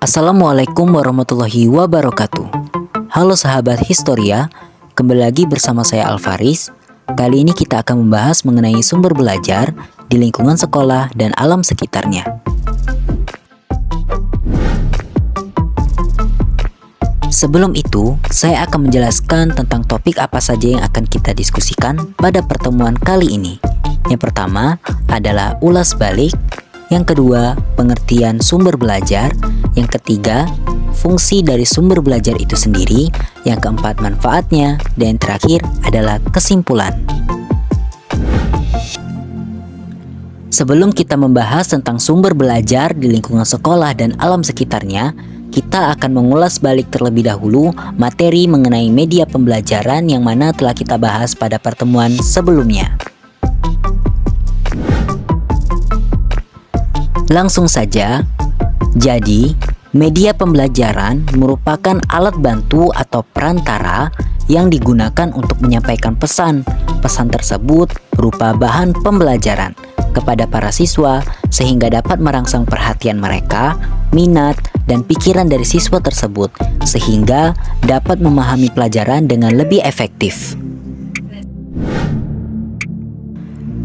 Assalamualaikum warahmatullahi wabarakatuh. Halo sahabat Historia, kembali lagi bersama saya Alvaris. Kali ini kita akan membahas mengenai sumber belajar di lingkungan sekolah dan alam sekitarnya. Sebelum itu, saya akan menjelaskan tentang topik apa saja yang akan kita diskusikan pada pertemuan kali ini. Yang pertama adalah ulas balik, yang kedua pengertian sumber belajar, yang ketiga fungsi dari sumber belajar itu sendiri, yang keempat manfaatnya, dan yang terakhir adalah kesimpulan. Sebelum kita membahas tentang sumber belajar di lingkungan sekolah dan alam sekitarnya, kita akan mengulas balik terlebih dahulu materi mengenai media pembelajaran yang mana telah kita bahas pada pertemuan sebelumnya. Langsung saja, jadi media pembelajaran merupakan alat bantu atau perantara yang digunakan untuk menyampaikan pesan. Pesan tersebut berupa bahan pembelajaran kepada para siswa sehingga dapat merangsang perhatian mereka, minat, dan pikiran dari siswa tersebut sehingga dapat memahami pelajaran dengan lebih efektif.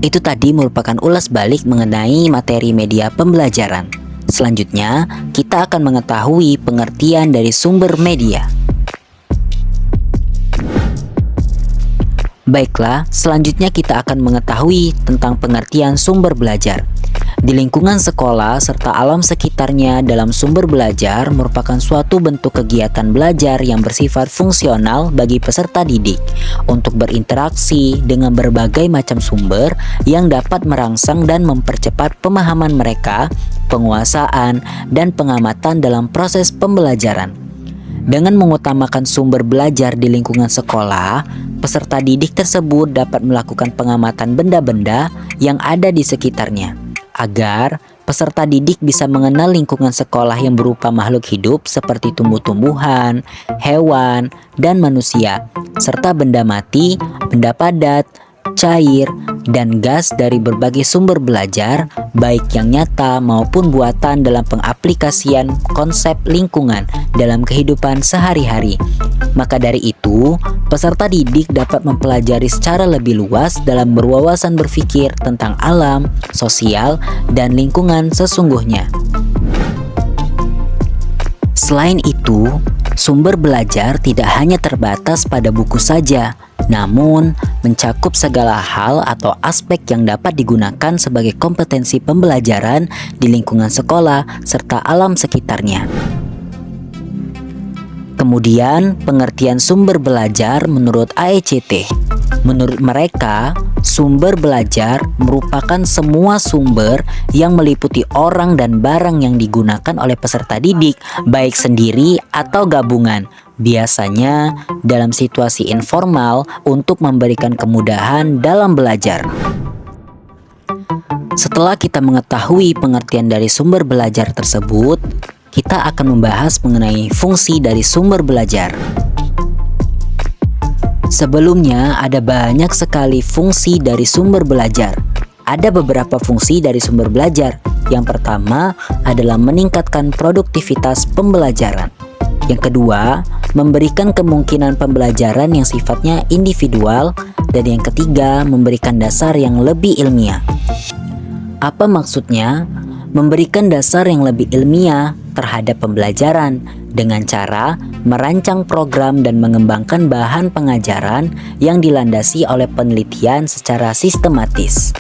Itu tadi merupakan ulas balik mengenai materi media pembelajaran. Selanjutnya, kita akan mengetahui pengertian dari sumber media. Baiklah, selanjutnya kita akan mengetahui tentang pengertian sumber belajar. Di lingkungan sekolah serta alam sekitarnya dalam sumber belajar merupakan suatu bentuk kegiatan belajar yang bersifat fungsional bagi peserta didik untuk berinteraksi dengan berbagai macam sumber yang dapat merangsang dan mempercepat pemahaman mereka, penguasaan, dan pengamatan dalam proses pembelajaran. Dengan mengutamakan sumber belajar di lingkungan sekolah, peserta didik tersebut dapat melakukan pengamatan benda-benda yang ada di sekitarnya, agar peserta didik bisa mengenal lingkungan sekolah yang berupa makhluk hidup seperti tumbuh-tumbuhan, hewan, dan manusia, serta benda mati, benda padat, cair, dan gas dari berbagai sumber belajar, baik yang nyata maupun buatan dalam pengaplikasian konsep lingkungan dalam kehidupan sehari-hari. Maka dari itu, peserta didik dapat mempelajari secara lebih luas dalam berwawasan berpikir tentang alam, sosial, dan lingkungan sesungguhnya. Selain itu, sumber belajar tidak hanya terbatas pada buku saja, namun mencakup segala hal atau aspek yang dapat digunakan sebagai kompetensi pembelajaran di lingkungan sekolah serta alam sekitarnya. Kemudian, pengertian sumber belajar menurut AECT. Menurut mereka, sumber belajar merupakan semua sumber yang meliputi orang dan barang yang digunakan oleh peserta didik, baik sendiri atau gabungan, biasanya dalam situasi informal untuk memberikan kemudahan dalam belajar. Setelah kita mengetahui pengertian dari sumber belajar tersebut, kita akan membahas mengenai fungsi dari sumber belajar. Sebelumnya, ada banyak sekali fungsi dari sumber belajar. Ada beberapa fungsi dari sumber belajar. Yang pertama adalah meningkatkan produktivitas pembelajaran. Yang kedua, memberikan kemungkinan pembelajaran yang sifatnya individual. Dan yang ketiga, memberikan dasar yang lebih ilmiah. Apa maksudnya? Memberikan dasar yang lebih ilmiah terhadap pembelajaran dengan cara merancang program dan mengembangkan bahan pengajaran yang dilandasi oleh penelitian secara sistematis.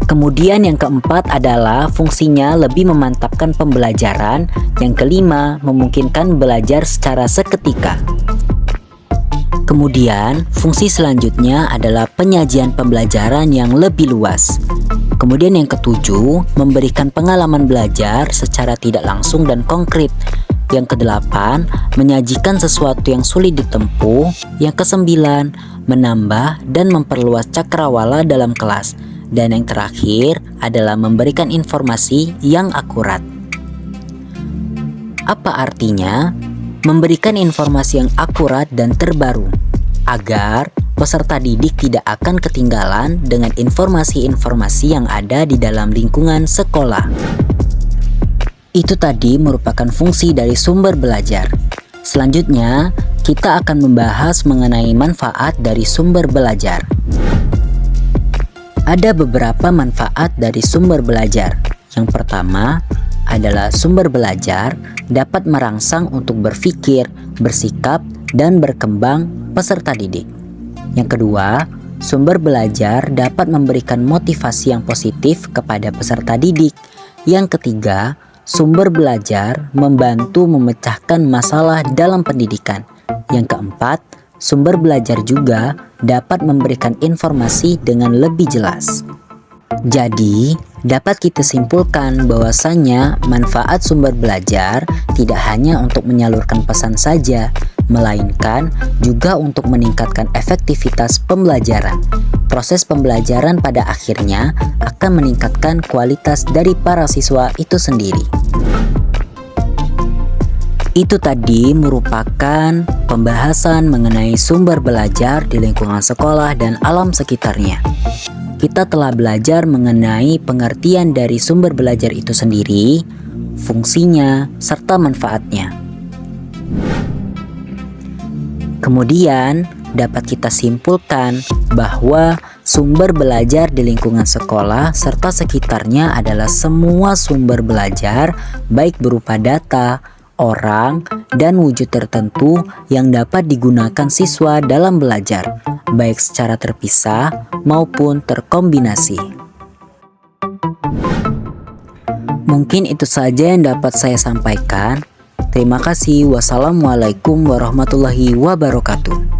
Kemudian yang keempat adalah fungsinya lebih memantapkan pembelajaran. Yang kelima, memungkinkan belajar secara seketika. Kemudian, fungsi selanjutnya adalah penyajian pembelajaran yang lebih luas. Kemudian yang ketujuh, memberikan pengalaman belajar secara tidak langsung dan konkret. Yang kedelapan, menyajikan sesuatu yang sulit ditempuh. Yang kesembilan, menambah dan memperluas cakrawala dalam kelas. Dan yang terakhir adalah memberikan informasi yang akurat. Apa artinya? Memberikan informasi yang akurat dan terbaru, agar peserta didik tidak akan ketinggalan dengan informasi-informasi yang ada di dalam lingkungan sekolah. Itu tadi merupakan fungsi dari sumber belajar. Selanjutnya, kita akan membahas mengenai manfaat dari sumber belajar. Ada beberapa manfaat dari sumber belajar. Yang pertama adalah sumber belajar dapat merangsang untuk berpikir, bersikap, dan berkembang peserta didik. Yang kedua, sumber belajar dapat memberikan motivasi yang positif kepada peserta didik. Yang ketiga, sumber belajar membantu memecahkan masalah dalam pendidikan. Yang keempat, sumber belajar juga dapat memberikan informasi dengan lebih jelas. Jadi, dapat kita simpulkan bahwasannya manfaat sumber belajar tidak hanya untuk menyalurkan pesan saja, melainkan juga untuk meningkatkan efektivitas pembelajaran. Proses pembelajaran pada akhirnya akan meningkatkan kualitas dari para siswa itu sendiri. Itu tadi merupakan pembahasan mengenai sumber belajar di lingkungan sekolah dan alam sekitarnya. Kita telah belajar mengenai pengertian dari sumber belajar itu sendiri, fungsinya, serta manfaatnya. Kemudian, dapat kita simpulkan bahwa sumber belajar di lingkungan sekolah serta sekitarnya adalah semua sumber belajar, baik berupa data, orang, dan wujud tertentu yang dapat digunakan siswa dalam belajar, baik secara terpisah maupun terkombinasi. Mungkin itu saja yang dapat saya sampaikan. Terima kasih. Wassalamualaikum warahmatullahi wabarakatuh.